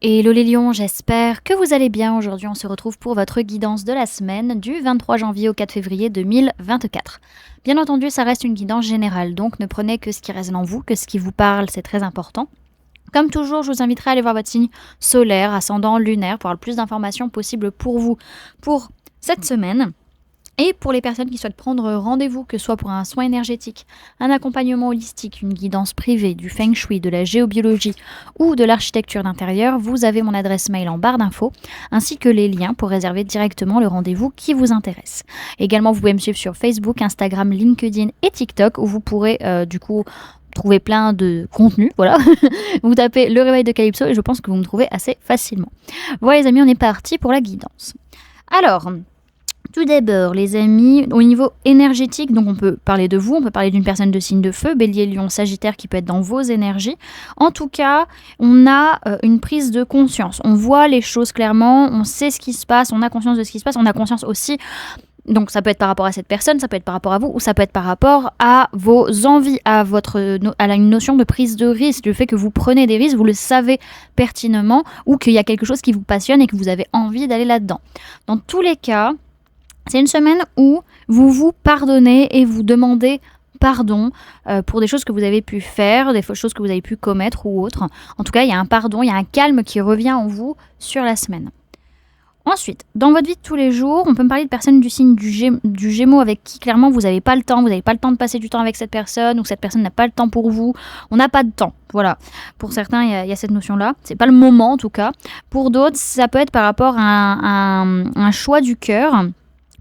Hello les lions, j'espère que vous allez bien. Aujourd'hui, on se retrouve pour votre guidance de la semaine du 23 janvier au 4 février 2024. Bien entendu, ça reste une guidance générale, donc ne prenez que ce qui résonne en vous, que ce qui vous parle, c'est très important. Comme toujours, je vous inviterai à aller voir votre signe solaire, ascendant, lunaire, pour avoir le plus d'informations possible pour vous pour cette semaine. Et pour les personnes qui souhaitent prendre rendez-vous, que ce soit pour un soin énergétique, un accompagnement holistique, une guidance privée, du feng shui, de la géobiologie ou de l'architecture d'intérieur, vous avez mon adresse mail en barre d'infos, ainsi que les liens pour réserver directement le rendez-vous qui vous intéresse. Également, vous pouvez me suivre sur Facebook, Instagram, LinkedIn et TikTok, où vous pourrez trouver plein de contenu, voilà. Vous tapez le réveil de Calypso et je pense que vous me trouvez assez facilement. Voilà les amis, on est parti pour la guidance. Alors, tout d'abord, les amis, au niveau énergétique, donc on peut parler de vous, on peut parler d'une personne de signe de feu, bélier, lion, sagittaire, qui peut être dans vos énergies. En tout cas, on a une prise de conscience. On voit les choses clairement, on sait ce qui se passe, on a conscience de ce qui se passe, on a conscience aussi. Donc ça peut être par rapport à cette personne, ça peut être par rapport à vous, ou ça peut être par rapport à vos envies, à une notion de prise de risque, le fait que vous prenez des risques, vous le savez pertinemment, ou qu'il y a quelque chose qui vous passionne et que vous avez envie d'aller là-dedans. Dans tous les cas, c'est une semaine où vous vous pardonnez et vous demandez pardon pour des choses que vous avez pu faire, des choses que vous avez pu commettre ou autres. En tout cas, il y a un pardon, il y a un calme qui revient en vous sur la semaine. Ensuite, dans votre vie de tous les jours, on peut me parler de personnes du signe du Gémeaux avec qui clairement vous n'avez pas le temps, de passer du temps avec cette personne, ou cette personne n'a pas le temps pour vous, on n'a pas de temps. Voilà, pour certains, il y a cette notion-là. C'est pas le moment en tout cas. Pour d'autres, ça peut être par rapport à un choix du cœur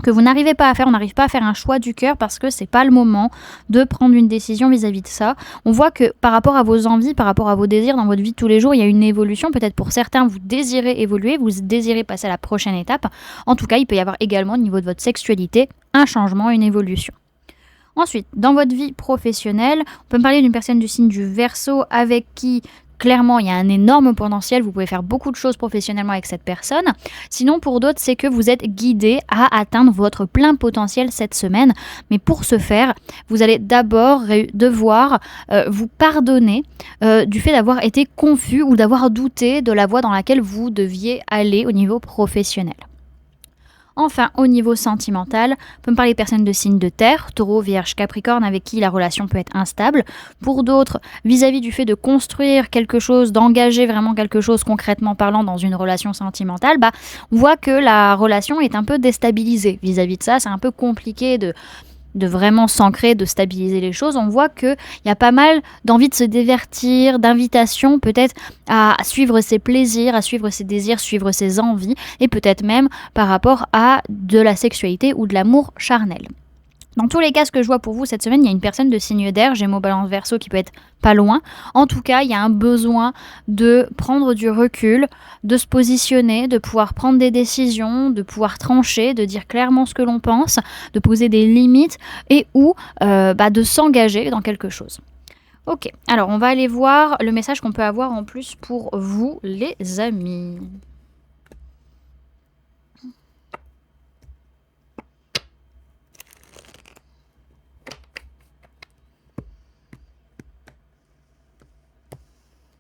que vous n'arrivez pas à faire, on n'arrive pas à faire un choix du cœur parce que c'est pas le moment de prendre une décision vis-à-vis de ça. On voit que par rapport à vos envies, par rapport à vos désirs dans votre vie de tous les jours, il y a une évolution. Peut-être pour certains, vous désirez évoluer, vous désirez passer à la prochaine étape. En tout cas, il peut y avoir également au niveau de votre sexualité un changement, une évolution. Ensuite, dans votre vie professionnelle, on peut me parler d'une personne du signe du Verseau avec qui clairement, il y a un énorme potentiel, vous pouvez faire beaucoup de choses professionnellement avec cette personne. Sinon, pour d'autres, c'est que vous êtes guidé à atteindre votre plein potentiel cette semaine. Mais pour ce faire, vous allez d'abord devoir vous pardonner du fait d'avoir été confus ou d'avoir douté de la voie dans laquelle vous deviez aller au niveau professionnel. Enfin, au niveau sentimental, on peut me parler de personnes de signe de terre, taureau, vierge, capricorne, avec qui la relation peut être instable. Pour d'autres, vis-à-vis du fait de construire quelque chose, d'engager vraiment quelque chose concrètement parlant dans une relation sentimentale, on voit que la relation est un peu déstabilisée. Vis-à-vis de ça, c'est un peu compliqué de vraiment s'ancrer, de stabiliser les choses. On voit qu'il y a pas mal d'envie de se divertir, d'invitation peut-être à suivre ses plaisirs, à suivre ses désirs, suivre ses envies, et peut-être même par rapport à de la sexualité ou de l'amour charnel. Dans tous les cas, ce que je vois pour vous cette semaine, il y a une personne de signe d'air, Gémeaux, Balance, Verseau, qui peut être pas loin. En tout cas, il y a un besoin de prendre du recul, de se positionner, de pouvoir prendre des décisions, de pouvoir trancher, de dire clairement ce que l'on pense, de poser des limites et ou de s'engager dans quelque chose. Ok, alors on va aller voir le message qu'on peut avoir en plus pour vous, les amis.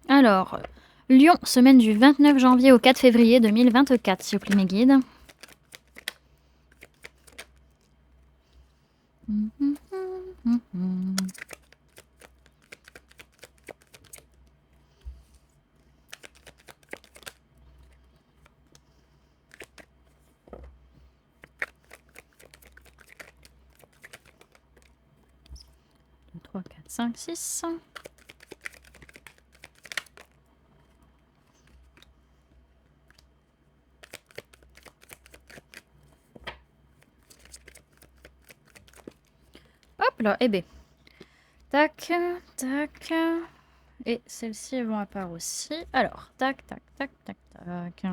Alors, Lion, semaine du 29 janvier au 4 février 2024, s'il vous plaît mes guides. Deux, 3, 4, 5, 6... Hop là, et B. Tac, tac. Et celles-ci, elles vont à part aussi. Alors, tac, tac, tac, tac, tac.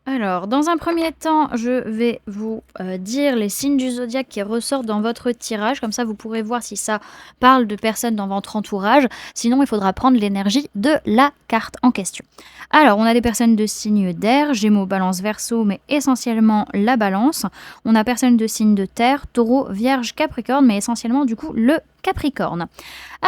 Alors, dans un premier temps, je vais vous dire les signes du zodiaque qui ressortent dans votre tirage. Comme ça, vous pourrez voir si ça parle de personnes dans votre entourage. Sinon, il faudra prendre l'énergie de la carte en question. Alors, on a des personnes de signe d'air, Gémeaux, Balance, Verseau, mais essentiellement la Balance. On a personnes de signe de terre, Taureau, Vierge, Capricorne, mais essentiellement du coup le Capricorne.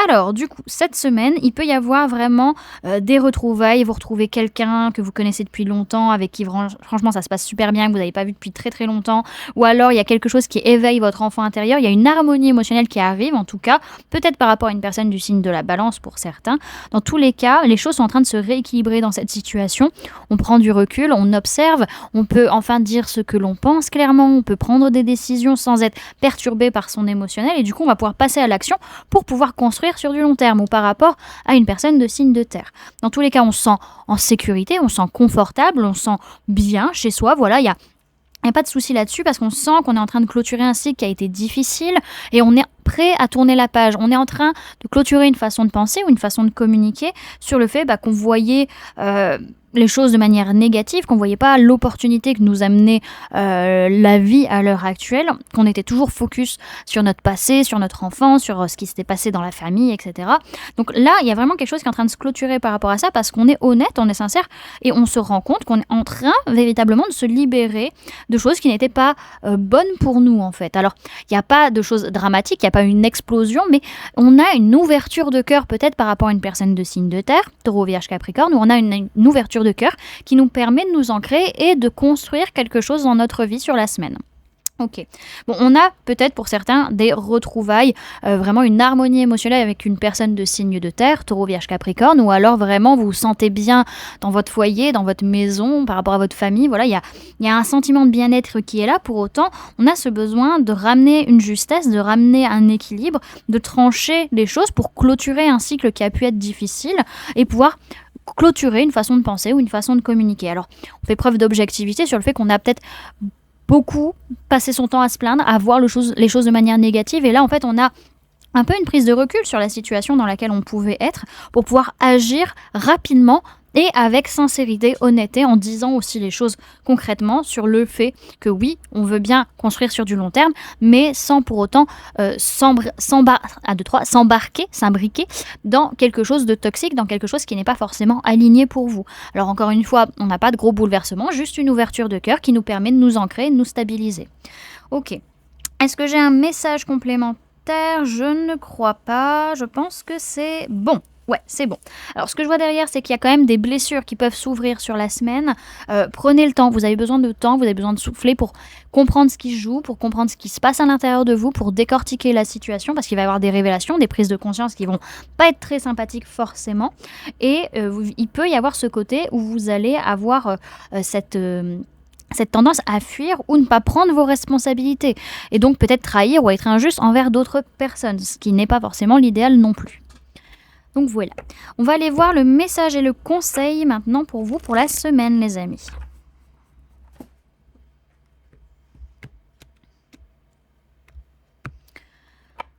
Alors, du coup, cette semaine, il peut y avoir vraiment des retrouvailles. Vous retrouvez quelqu'un que vous connaissez depuis longtemps, avec qui franchement ça se passe super bien, que vous n'avez pas vu depuis très très longtemps. Ou alors, il y a quelque chose qui éveille votre enfant intérieur. Il y a une harmonie émotionnelle qui arrive, en tout cas, peut-être par rapport à une personne du signe de la Balance pour certains. Dans tous les cas, les choses sont en train de se rééquilibrer dans cette situation. On prend du recul, on observe, on peut enfin dire ce que l'on pense clairement, on peut prendre des décisions sans être perturbé par son émotionnel et du coup on va pouvoir passer à l'action pour pouvoir construire sur du long terme ou par rapport à une personne de signe de terre. Dans tous les cas, on se sent en sécurité, on se sent confortable, on se sent bien chez soi, voilà, il n'y a pas de souci là-dessus parce qu'on sent qu'on est en train de clôturer un cycle qui a été difficile et on est prêt à tourner la page. On est en train de clôturer une façon de penser ou une façon de communiquer sur le fait qu'on voyait les choses de manière négative, qu'on ne voyait pas l'opportunité que nous amenait la vie à l'heure actuelle, qu'on était toujours focus sur notre passé, sur notre enfance, sur ce qui s'était passé dans la famille, etc. Donc là, il y a vraiment quelque chose qui est en train de se clôturer par rapport à ça parce qu'on est honnête, on est sincère et on se rend compte qu'on est en train véritablement de se libérer de choses qui n'étaient pas bonnes pour nous en fait. Alors, il n'y a pas de choses dramatiques, il n'y a pas une explosion, mais on a une ouverture de cœur peut-être par rapport à une personne de signe de terre, Taureau, Vierge, Capricorne, où on a une ouverture de cœur qui nous permet de nous ancrer et de construire quelque chose dans notre vie sur la semaine. Ok. Bon, on a peut-être pour certains des retrouvailles, vraiment une harmonie émotionnelle avec une personne de signe de terre, Taureau, Vierge, Capricorne, ou alors vraiment vous vous sentez bien dans votre foyer, dans votre maison, par rapport à votre famille. Voilà, il y a un sentiment de bien-être qui est là. Pour autant, on a ce besoin de ramener une justesse, de ramener un équilibre, de trancher les choses pour clôturer un cycle qui a pu être difficile et pouvoir clôturer une façon de penser ou une façon de communiquer. Alors, on fait preuve d'objectivité sur le fait qu'on a peut-être beaucoup passé son temps à se plaindre, à voir les choses de manière négative. Et là, en fait, on a un peu une prise de recul sur la situation dans laquelle on pouvait être pour pouvoir agir rapidement et avec sincérité, honnêteté, en disant aussi les choses concrètement sur le fait que oui, on veut bien construire sur du long terme, mais sans pour autant s'imbriquer dans quelque chose de toxique, dans quelque chose qui n'est pas forcément aligné pour vous. Alors encore une fois, on n'a pas de gros bouleversement, juste une ouverture de cœur qui nous permet de nous ancrer, de nous stabiliser. Ok. Est-ce que j'ai un message complémentaire ? Je ne crois pas. Je pense que c'est bon. Ouais, c'est bon. Alors, ce que je vois derrière, c'est qu'il y a quand même des blessures qui peuvent s'ouvrir sur la semaine. Prenez le temps. Vous avez besoin de temps, vous avez besoin de souffler pour comprendre ce qui se joue, pour comprendre ce qui se passe à l'intérieur de vous, pour décortiquer la situation, parce qu'il va y avoir des révélations, des prises de conscience qui vont pas être très sympathiques forcément. Et il peut y avoir ce côté où vous allez avoir cette tendance à fuir ou ne pas prendre vos responsabilités. Et donc peut-être trahir ou être injuste envers d'autres personnes, ce qui n'est pas forcément l'idéal non plus. Donc voilà, on va aller voir le message et le conseil maintenant pour vous pour la semaine les amis.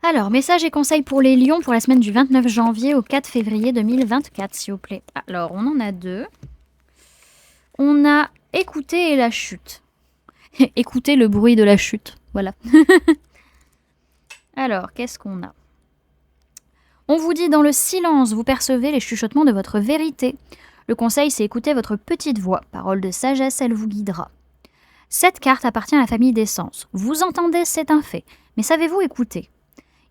Alors, message et conseil pour les lions pour la semaine du 29 janvier au 4 février 2024 s'il vous plaît. Alors, on en a deux. On a écouter et la chute. Écoutez le bruit de la chute, voilà. Alors, qu'est-ce qu'on a ? On vous dit dans le silence, vous percevez les chuchotements de votre vérité. Le conseil, c'est écouter votre petite voix. Parole de sagesse, elle vous guidera. Cette carte appartient à la famille des sens. Vous entendez, c'est un fait. Mais savez-vous écouter ?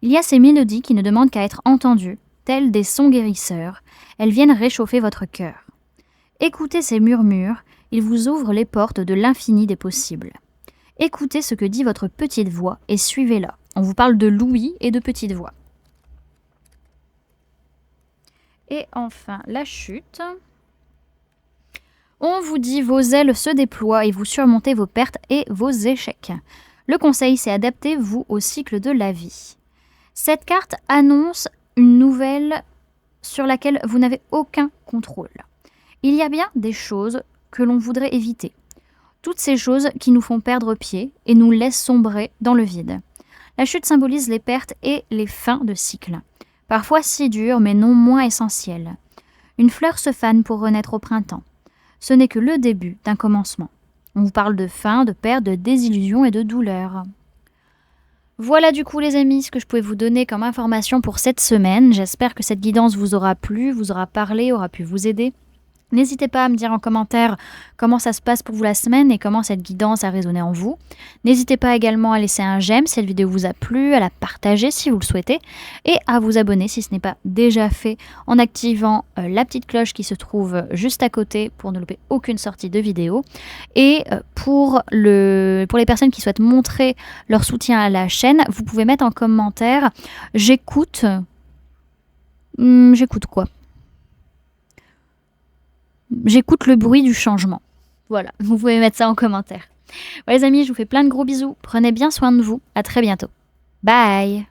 Il y a ces mélodies qui ne demandent qu'à être entendues, telles des sons guérisseurs. Elles viennent réchauffer votre cœur. Écoutez ces murmures, ils vous ouvrent les portes de l'infini des possibles. Écoutez ce que dit votre petite voix et suivez-la. On vous parle de l'ouïe et de petite voix. Et enfin, la chute. On vous dit vos ailes se déploient et vous surmontez vos pertes et vos échecs. Le conseil, c'est adaptez-vous au cycle de la vie. Cette carte annonce une nouvelle sur laquelle vous n'avez aucun contrôle. Il y a bien des choses que l'on voudrait éviter. Toutes ces choses qui nous font perdre pied et nous laissent sombrer dans le vide. La chute symbolise les pertes et les fins de cycle. Parfois si dures, mais non moins essentielles. Une fleur se fane pour renaître au printemps. Ce n'est que le début d'un commencement. On vous parle de fin, de perte, de désillusion et de douleur. Voilà du coup les amis, ce que je pouvais vous donner comme information pour cette semaine. J'espère que cette guidance vous aura plu, vous aura parlé, aura pu vous aider. N'hésitez pas à me dire en commentaire comment ça se passe pour vous la semaine et comment cette guidance a résonné en vous. N'hésitez pas également à laisser un j'aime si cette vidéo vous a plu, à la partager si vous le souhaitez et à vous abonner si ce n'est pas déjà fait en activant la petite cloche qui se trouve juste à côté pour ne louper aucune sortie de vidéo. Et pour les personnes qui souhaitent montrer leur soutien à la chaîne, vous pouvez mettre en commentaire j'écoute. J'écoute quoi? J'écoute le bruit du changement. Voilà, vous pouvez mettre ça en commentaire. Ouais, les amis, je vous fais plein de gros bisous. Prenez bien soin de vous. À très bientôt. Bye!